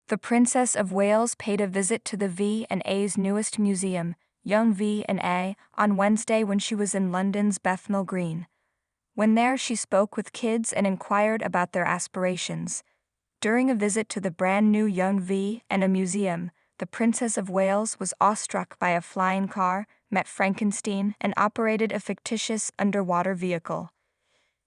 The Princess of Wales paid a visit to the V&A's newest museum, Young V&A, on Wednesday when she was in London's Bethnal Green. When there, she spoke with kids and inquired about their aspirations. During a visit to the brand-new Young V&A museum, the Princess of Wales was awestruck by a flying car, met Frankenstein, and operated a fictitious underwater vehicle.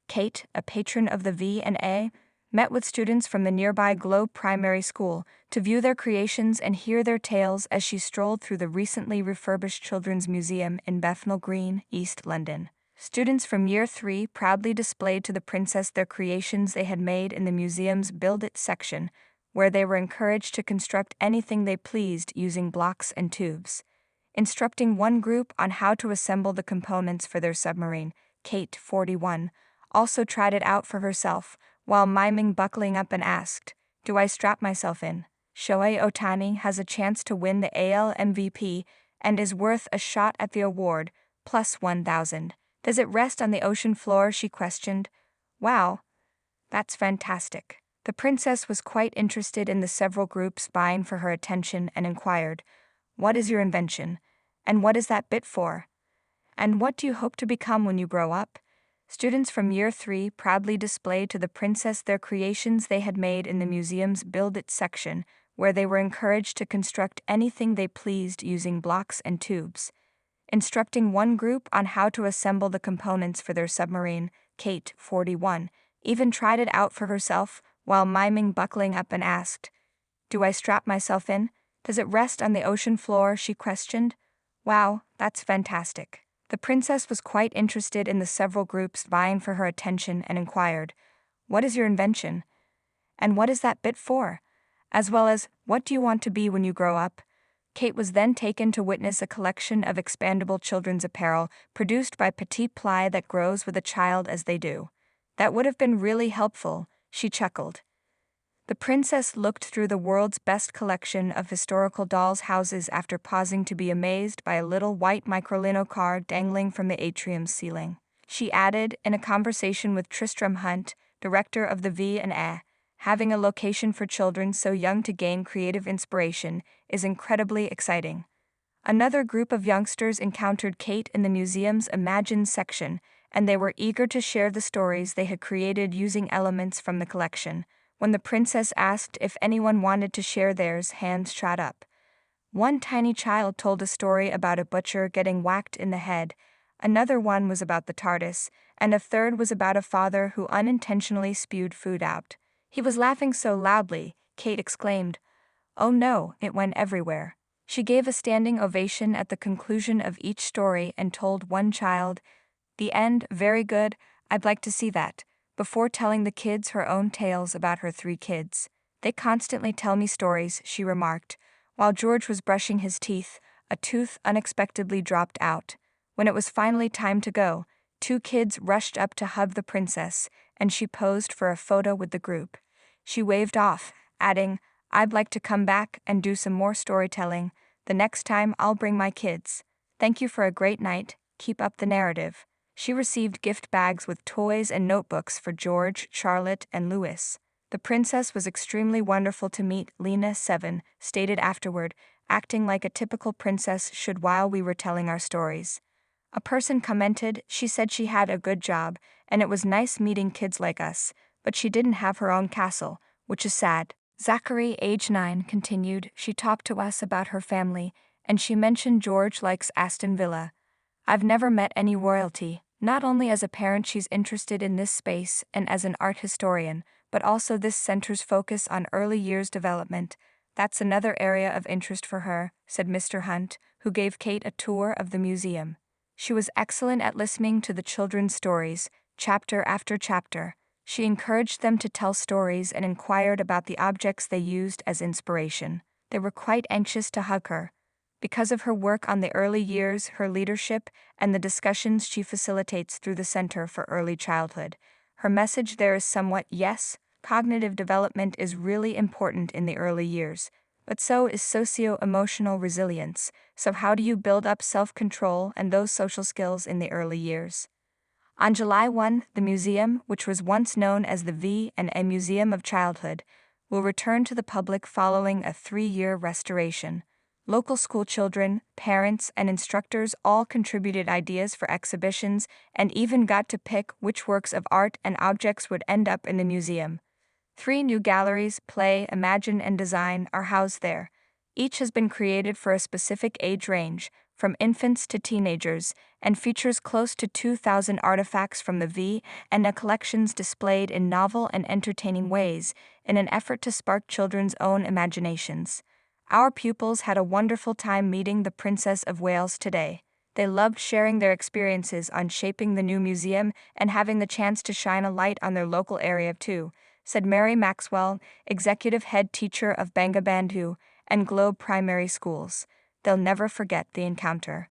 Kate, a patron of the V&A, met with students from the nearby Globe Primary School to view their creations and hear their tales as she strolled through the recently refurbished Children's Museum in Bethnal Green, East London. Students from Year 3 proudly displayed to the princess their creations they had made in the museum's Build It section, where they were encouraged to construct anything they pleased using blocks and tubes. Instructing one group on how to assemble the components for their submarine, Kate, 41, also tried it out for herself, while miming buckling up and asked, "Do I strap myself in?" Shohei Ohtani has a chance to win the AL MVP and is worth a shot at the award, plus 1,000. Does it rest on the ocean floor? She questioned. Wow, that's fantastic. The princess was quite interested in the several groups vying for her attention and inquired, "What is your invention? And what is that bit for? And what do you hope to become when you grow up?" Students from Year 3 proudly displayed to the princess their creations they had made in the museum's Build It section, where they were encouraged to construct anything they pleased using blocks and tubes. Instructing one group on how to assemble the components for their submarine, Kate, 41, even tried it out for herself while miming buckling up and asked, "Do I strap myself in? Does it rest on the ocean floor?" she questioned. Wow, that's fantastic. The princess was quite interested in the several groups vying for her attention and inquired, "What is your invention? And what is that bit for?" As well as, "What do you want to be when you grow up?" Kate was then taken to witness a collection of expandable children's apparel produced by Petit Ply that grows with a child as they do. "That would have been really helpful," she chuckled. The princess looked through the world's best collection of historical dolls' houses after pausing to be amazed by a little white microlino car dangling from the atrium's ceiling. She added, in a conversation with Tristram Hunt, director of the V&A, "Having a location for children so young to gain creative inspiration is incredibly exciting." Another group of youngsters encountered Kate in the museum's Imagine section, and they were eager to share the stories they had created using elements from the collection. When the princess asked if anyone wanted to share theirs, hands shot up. One tiny child told a story about a butcher getting whacked in the head, another one was about the TARDIS, and a third was about a father who unintentionally spewed food out. "He was laughing so loudly," Kate exclaimed. "Oh no, it went everywhere." She gave a standing ovation at the conclusion of each story and told one child, "The end, very good, I'd like to see that," before telling the kids her own tales about her 3 kids. "They constantly tell me stories," she remarked. While George was brushing his teeth, a tooth unexpectedly dropped out. When it was finally time to go, 2 kids rushed up to hug the princess, and she posed for a photo with the group. She waved off, adding, "I'd like to come back and do some more storytelling. The next time I'll bring my kids. Thank you for a great night, keep up the narrative." She received gift bags with toys and notebooks for George, Charlotte, and Louis. "The princess was extremely wonderful to meet," Lena, 7, stated afterward, acting like a typical princess should while we were telling our stories. A person commented, "She said she had a good job, and it was nice meeting kids like us, but she didn't have her own castle, which is sad." Zachary, age 9, continued, "She talked to us about her family, and she mentioned George likes Aston Villa. I've never met any royalty. Not only as a parent she's interested in this space and as an art historian, but also this center's focus on early years development. That's another area of interest for her," said Mr. Hunt, who gave Kate a tour of the museum. She was excellent at listening to the children's stories, chapter after chapter. She encouraged them to tell stories and inquired about the objects they used as inspiration. They were quite anxious to hug her. Because of her work on the early years, her leadership, and the discussions she facilitates through the Center for Early Childhood, her message there is somewhat, yes, cognitive development is really important in the early years, but so is socio-emotional resilience. So how do you build up self-control and those social skills in the early years? On July 1, the museum, which was once known as the V&A Museum of Childhood, will return to the public following a 3-year restoration. Local school children, parents, and instructors all contributed ideas for exhibitions and even got to pick which works of art and objects would end up in the museum. 3 new galleries, Play, Imagine, and Design, are housed there. Each has been created for a specific age range, from infants to teenagers, and features close to 2,000 artifacts from the V and A collections displayed in novel and entertaining ways in an effort to spark children's own imaginations. Our pupils had a wonderful time meeting the Princess of Wales today. They loved sharing their experiences on shaping the new museum and having the chance to shine a light on their local area too, said Mary Maxwell, executive head teacher of Bangabandhu and Globe Primary Schools. They'll never forget the encounter.